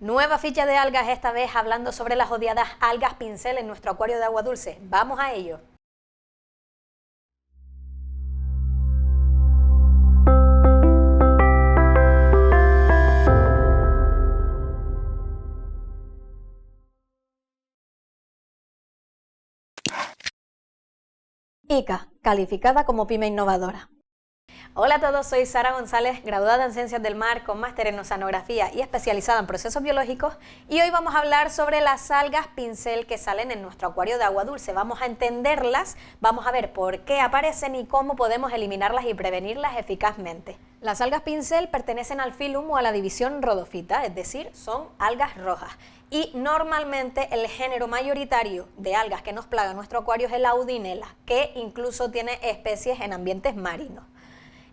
Nueva ficha de algas, esta vez hablando sobre las odiadas algas pincel en nuestro acuario de agua dulce. ¡Vamos a ello! ICA, calificada como pyme innovadora. Hola a todos, soy Sara González, graduada en Ciencias del Mar con máster en oceanografía y especializada en procesos biológicos, y hoy vamos a hablar sobre las algas pincel que salen en nuestro acuario de agua dulce. Vamos a entenderlas, vamos a ver por qué aparecen y cómo podemos eliminarlas y prevenirlas eficazmente. Las algas pincel pertenecen al filum o a la división Rhodophyta, es decir, son algas rojas. Y normalmente el género mayoritario de algas que nos plaga nuestro acuario es el Audinella, que incluso tiene especies en ambientes marinos.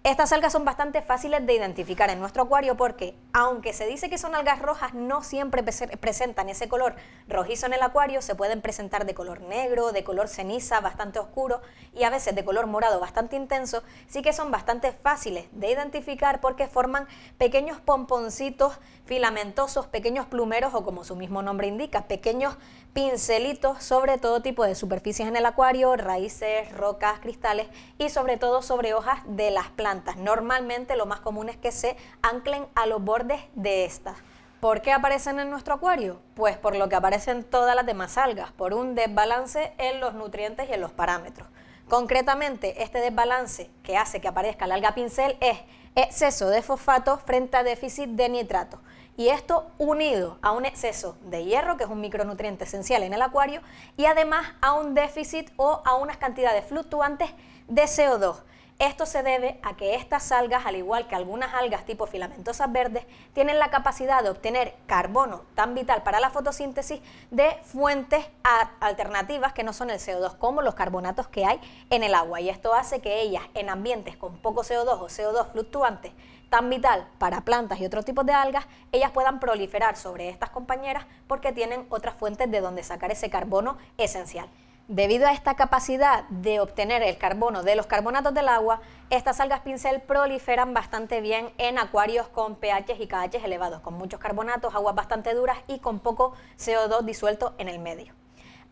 Estas algas son bastante fáciles de identificar en nuestro acuario porque, aunque se dice que son algas rojas, no siempre presentan ese color rojizo en el acuario. Se pueden presentar de color negro, de color ceniza bastante oscuro y a veces de color morado bastante intenso. Sí que son bastante fáciles de identificar porque forman pequeños pomponcitos filamentosos, pequeños plumeros o, como su mismo nombre indica, pequeños pincelitos sobre todo tipo de superficies en el acuario, raíces, rocas, cristales y sobre todo sobre hojas de las plantas. Normalmente lo más común es que se anclen a los bordes de estas. ¿Por qué aparecen en nuestro acuario? Pues por lo que aparecen todas las demás algas, por un desbalance en los nutrientes y en los parámetros. Concretamente, este desbalance que hace que aparezca la alga pincel es exceso de fosfato frente a déficit de nitrato. Y esto unido a un exceso de hierro, que es un micronutriente esencial en el acuario, y además a un déficit o a unas cantidades fluctuantes de CO2. Esto se debe a que estas algas, al igual que algunas algas tipo filamentosas verdes, tienen la capacidad de obtener carbono tan vital para la fotosíntesis de fuentes alternativas que no son el CO2, como los carbonatos que hay en el agua. Y esto hace que ellas, en ambientes con poco CO2 o CO2 fluctuante, tan vital para plantas y otros tipos de algas, ellas puedan proliferar sobre estas compañeras porque tienen otras fuentes de donde sacar ese carbono esencial. Debido a esta capacidad de obtener el carbono de los carbonatos del agua, estas algas pincel proliferan bastante bien en acuarios con pH y KH elevados, con muchos carbonatos, aguas bastante duras y con poco CO2 disuelto en el medio.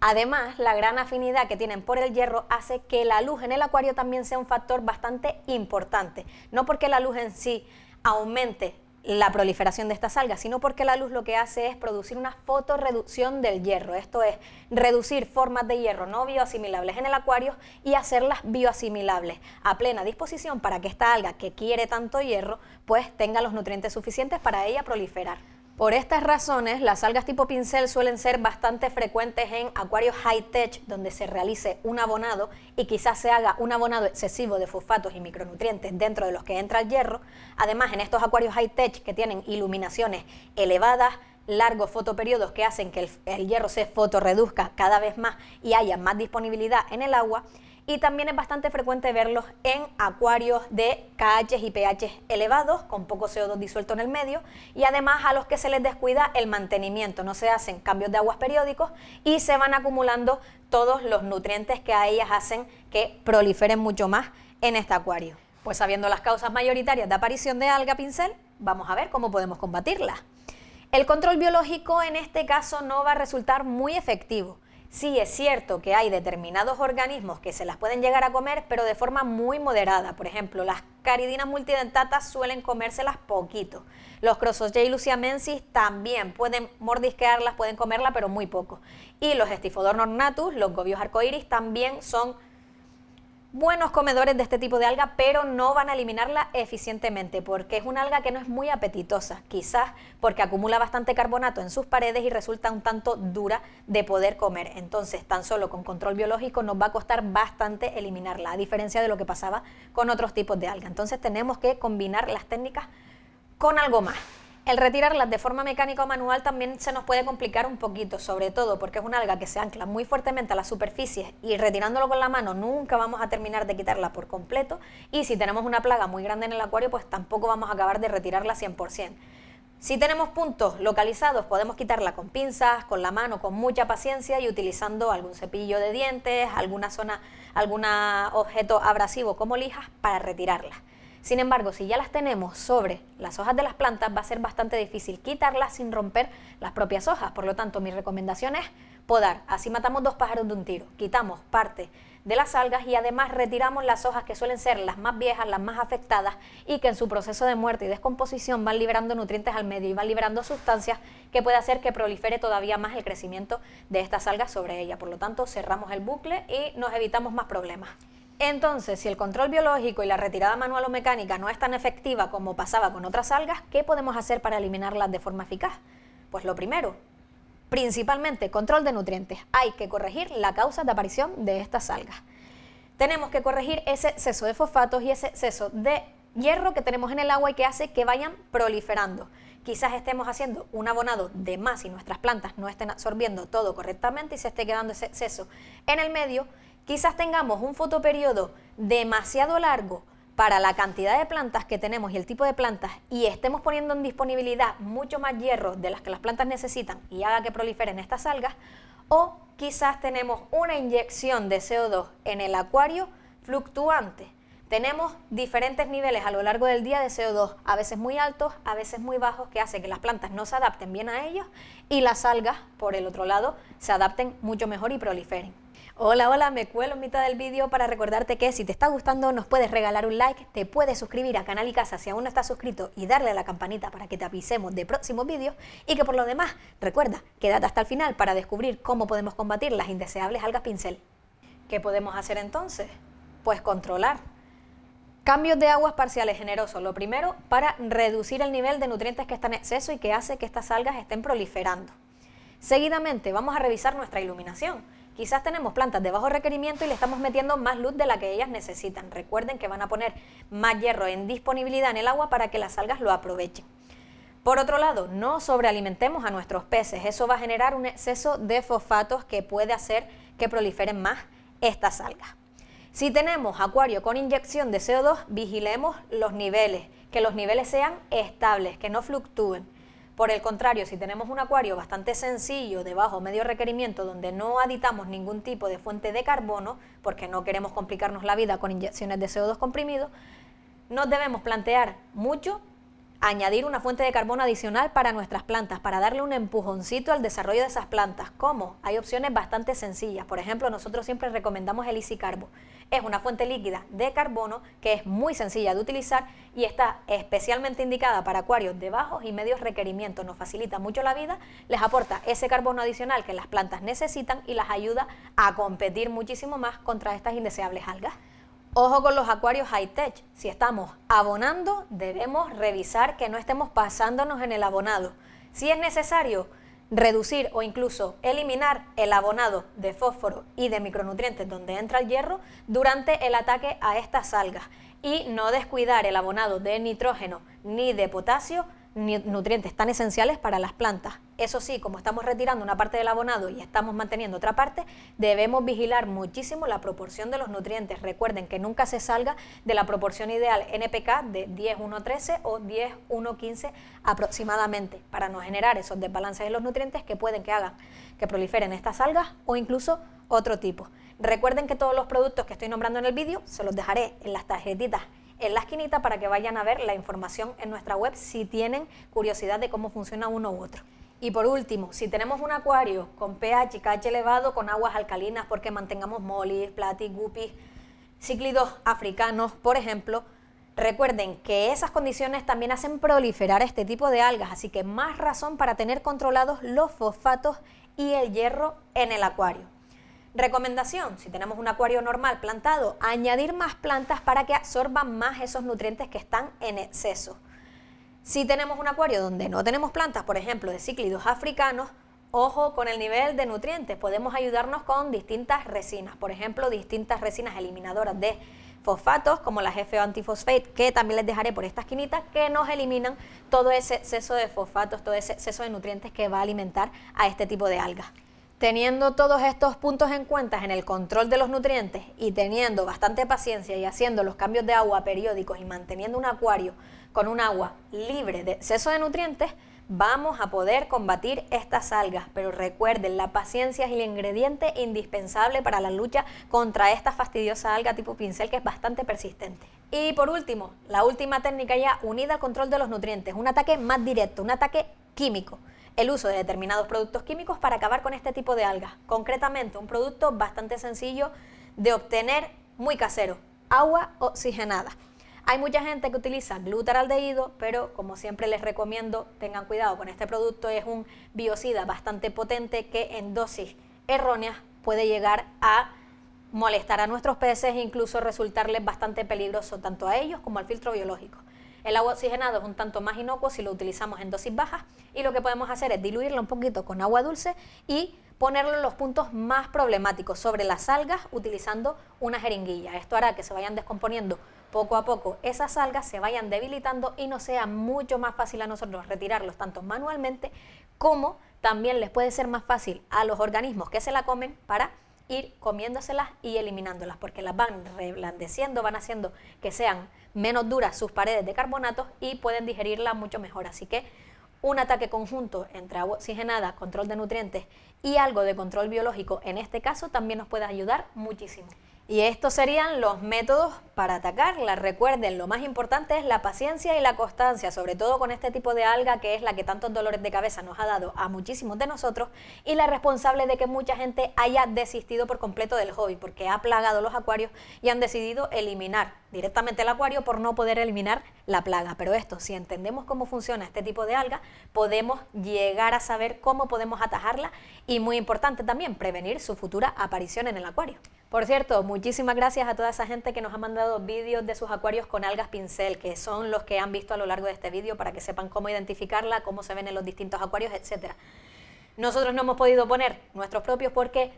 Además, la gran afinidad que tienen por el hierro hace que la luz en el acuario también sea un factor bastante importante. No porque la luz en sí aumente la proliferación de estas algas, sino porque la luz lo que hace es producir una fotorreducción del hierro. Esto es reducir formas de hierro no bioasimilables en el acuario y hacerlas bioasimilables a plena disposición para que esta alga que quiere tanto hierro pues tenga los nutrientes suficientes para ella proliferar. Por estas razones, las algas tipo pincel suelen ser bastante frecuentes en acuarios high-tech, donde se realice un abonado y quizás se haga un abonado excesivo de fosfatos y micronutrientes dentro de los que entra el hierro. Además, en estos acuarios high-tech que tienen iluminaciones elevadas, largos fotoperiodos que hacen que el hierro se fotorreduzca cada vez más y haya más disponibilidad en el agua. Y también es bastante frecuente verlos en acuarios de KH y pH elevados, con poco CO2 disuelto en el medio, y además a los que se les descuida el mantenimiento, no se hacen cambios de aguas periódicos y se van acumulando todos los nutrientes que a ellas hacen que proliferen mucho más en este acuario. Pues sabiendo las causas mayoritarias de aparición de alga pincel, vamos a ver cómo podemos combatirla. El control biológico en este caso no va a resultar muy efectivo. Sí es cierto que hay determinados organismos que se las pueden llegar a comer, pero de forma muy moderada. Por ejemplo, las caridinas multidentatas suelen comérselas poquito. Los Crossosgei luciamensis también pueden mordisquearlas, pueden comerla, pero muy poco. Y los Stiphodon ornatus, los gobios arcoíris, también son buenos comedores de este tipo de alga, pero no van a eliminarla eficientemente porque es una alga que no es muy apetitosa, quizás porque acumula bastante carbonato en sus paredes y resulta un tanto dura de poder comer. Entonces, tan solo con control biológico nos va a costar bastante eliminarla, a diferencia de lo que pasaba con otros tipos de alga. Entonces, tenemos que combinar las técnicas con algo más. El retirarlas de forma mecánica o manual también se nos puede complicar un poquito, sobre todo porque es una alga que se ancla muy fuertemente a la superficie y retirándolo con la mano nunca vamos a terminar de quitarla por completo, y si tenemos una plaga muy grande en el acuario pues tampoco vamos a acabar de retirarla 100%. Si tenemos puntos localizados podemos quitarla con pinzas, con la mano, con mucha paciencia y utilizando algún cepillo de dientes, algún objeto abrasivo como lijas para retirarla. Sin embargo, si ya las tenemos sobre las hojas de las plantas, va a ser bastante difícil quitarlas sin romper las propias hojas. Por lo tanto, mi recomendación es podar. Así matamos dos pájaros de un tiro. Quitamos parte de las algas y además retiramos las hojas que suelen ser las más viejas, las más afectadas y que en su proceso de muerte y descomposición van liberando nutrientes al medio y van liberando sustancias que puede hacer que prolifere todavía más el crecimiento de estas algas sobre ella. Por lo tanto, cerramos el bucle y nos evitamos más problemas. Entonces, si el control biológico y la retirada manual o mecánica no es tan efectiva como pasaba con otras algas, ¿qué podemos hacer para eliminarlas de forma eficaz? Pues lo primero, principalmente control de nutrientes. Hay que corregir la causa de aparición de estas algas. Tenemos que corregir ese exceso de fosfatos y ese exceso de hierro que tenemos en el agua y que hace que vayan proliferando. Quizás estemos haciendo un abonado de más y nuestras plantas no estén absorbiendo todo correctamente y se esté quedando ese exceso en el medio. Quizás tengamos un fotoperiodo demasiado largo para la cantidad de plantas que tenemos y el tipo de plantas y estemos poniendo en disponibilidad mucho más hierro de las que las plantas necesitan y haga que proliferen estas algas, o quizás tenemos una inyección de CO2 en el acuario fluctuante. Tenemos diferentes niveles a lo largo del día de CO2, a veces muy altos, a veces muy bajos, que hace que las plantas no se adapten bien a ellos y las algas, por el otro lado, se adapten mucho mejor y proliferen. Hola, me cuelo en mitad del vídeo para recordarte que si te está gustando nos puedes regalar un like, te puedes suscribir a Canal y Casa si aún no estás suscrito y darle a la campanita para que te avisemos de próximos vídeos y que por lo demás, recuerda, quédate hasta el final para descubrir cómo podemos combatir las indeseables algas pincel. ¿Qué podemos hacer entonces? Pues controlar. Cambios de aguas parciales generosos, lo primero para reducir el nivel de nutrientes que está en exceso y que hace que estas algas estén proliferando. Seguidamente vamos a revisar nuestra iluminación. Quizás tenemos plantas de bajo requerimiento y le estamos metiendo más luz de la que ellas necesitan. Recuerden que van a poner más hierro en disponibilidad en el agua para que las algas lo aprovechen. Por otro lado, no sobrealimentemos a nuestros peces. Eso va a generar un exceso de fosfatos que puede hacer que proliferen más estas algas. Si tenemos acuario con inyección de CO2, vigilemos los niveles, que los niveles sean estables, que no fluctúen. Por el contrario, si tenemos un acuario bastante sencillo, de bajo o medio requerimiento, donde no aditamos ningún tipo de fuente de carbono, porque no queremos complicarnos la vida con inyecciones de CO2 comprimido, nos debemos plantear mucho añadir una fuente de carbono adicional para nuestras plantas, para darle un empujoncito al desarrollo de esas plantas. ¿Cómo? Hay opciones bastante sencillas. Por ejemplo, nosotros siempre recomendamos el Easy Carbo. Es una fuente líquida de carbono que es muy sencilla de utilizar y está especialmente indicada para acuarios de bajos y medios requerimientos. Nos facilita mucho la vida, les aporta ese carbono adicional que las plantas necesitan y las ayuda a competir muchísimo más contra estas indeseables algas. Ojo con los acuarios high-tech. Si estamos abonando, debemos revisar que no estemos pasándonos en el abonado. Si es necesario, reducir o incluso eliminar el abonado de fósforo y de micronutrientes donde entra el hierro durante el ataque a estas algas y no descuidar el abonado de nitrógeno ni de potasio, nutrientes tan esenciales para las plantas. Eso sí, como estamos retirando una parte del abonado y estamos manteniendo otra parte, debemos vigilar muchísimo la proporción de los nutrientes. Recuerden que nunca se salga de la proporción ideal NPK de 10:1:13 o 10:1:15 aproximadamente, para no generar esos desbalances en los nutrientes que pueden que hagan que proliferen estas algas o incluso otro tipo. Recuerden que todos los productos que estoy nombrando en el vídeo se los dejaré en las tarjetitas en la esquinita para que vayan a ver la información en nuestra web si tienen curiosidad de cómo funciona uno u otro. Y por último, si tenemos un acuario con pH y KH elevado, con aguas alcalinas porque mantengamos molis, platis, guppies, cíclidos africanos, por ejemplo, recuerden que esas condiciones también hacen proliferar este tipo de algas, así que más razón para tener controlados los fosfatos y el hierro en el acuario. Recomendación, si tenemos un acuario normal plantado, añadir más plantas para que absorban más esos nutrientes que están en exceso. Si tenemos un acuario donde no tenemos plantas, por ejemplo, de cíclidos africanos, ojo con el nivel de nutrientes. Podemos ayudarnos con distintas resinas, por ejemplo, distintas resinas eliminadoras de fosfatos, como la GFO Antiphosphate, que también les dejaré por esta esquinita, que nos eliminan todo ese exceso de fosfatos, todo ese exceso de nutrientes que va a alimentar a este tipo de algas. Teniendo todos estos puntos en cuenta en el control de los nutrientes y teniendo bastante paciencia y haciendo los cambios de agua periódicos y manteniendo un acuario con un agua libre de exceso de nutrientes, vamos a poder combatir estas algas. Pero recuerden, la paciencia es el ingrediente indispensable para la lucha contra esta fastidiosa alga tipo pincel que es bastante persistente. Y por último, la última técnica ya unida al control de los nutrientes, un ataque más directo, un ataque químico. El uso de determinados productos químicos para acabar con este tipo de algas. Concretamente, un producto bastante sencillo de obtener, muy casero, agua oxigenada. Hay mucha gente que utiliza glutaraldehído, pero como siempre les recomiendo, tengan cuidado con este producto, es un biocida bastante potente que en dosis erróneas puede llegar a molestar a nuestros peces e incluso resultarles bastante peligroso tanto a ellos como al filtro biológico. El agua oxigenada es un tanto más inocuo si lo utilizamos en dosis bajas y lo que podemos hacer es diluirla un poquito con agua dulce y ponerlo en los puntos más problemáticos sobre las algas utilizando una jeringuilla. Esto hará que se vayan descomponiendo poco a poco esas algas, se vayan debilitando y nos sea mucho más fácil a nosotros retirarlos tanto manualmente como también les puede ser más fácil a los organismos que se la comen para ir comiéndoselas y eliminándolas, porque las van reblandeciendo, van haciendo que sean menos duras sus paredes de carbonatos y pueden digerirlas mucho mejor. Así que un ataque conjunto entre agua oxigenada, control de nutrientes y algo de control biológico, en este caso, también nos puede ayudar muchísimo. Y estos serían los métodos para atacarla. Recuerden, lo más importante es la paciencia y la constancia, sobre todo con este tipo de alga que es la que tantos dolores de cabeza nos ha dado a muchísimos de nosotros y la responsable de que mucha gente haya desistido por completo del hobby porque ha plagado los acuarios y han decidido eliminar directamente el acuario por no poder eliminar la plaga. Pero esto, si entendemos cómo funciona este tipo de alga, podemos llegar a saber cómo podemos atajarla y, muy importante también, prevenir su futura aparición en el acuario. Por cierto, muchísimas gracias a toda esa gente que nos ha mandado vídeos de sus acuarios con algas pincel, que son los que han visto a lo largo de este vídeo para que sepan cómo identificarla, cómo se ven en los distintos acuarios, etc. Nosotros no hemos podido poner nuestros propios porque,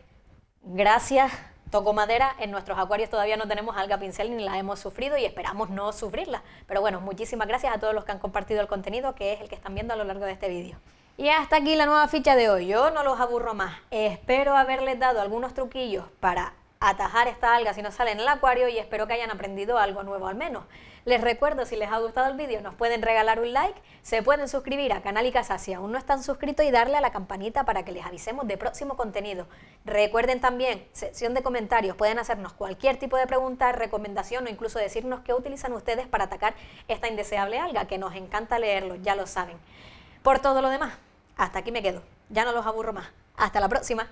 gracias, toco madera, en nuestros acuarios todavía no tenemos alga pincel ni la hemos sufrido y esperamos no sufrirla. Pero bueno, muchísimas gracias a todos los que han compartido el contenido, que es el que están viendo a lo largo de este vídeo. Y hasta aquí la nueva ficha de hoy. Yo no los aburro más. Espero haberles dado algunos truquillos para atajar esta alga si no sale en el acuario y espero que hayan aprendido algo nuevo al menos. Les recuerdo, si les ha gustado el vídeo, nos pueden regalar un like, se pueden suscribir a Canal Icasa si aún no están suscritos y darle a la campanita para que les avisemos de próximo contenido. Recuerden también, sección de comentarios, pueden hacernos cualquier tipo de pregunta, recomendación o incluso decirnos qué utilizan ustedes para atacar esta indeseable alga, que nos encanta leerlo, ya lo saben. Por todo lo demás, hasta aquí me quedo, ya no los aburro más. Hasta la próxima.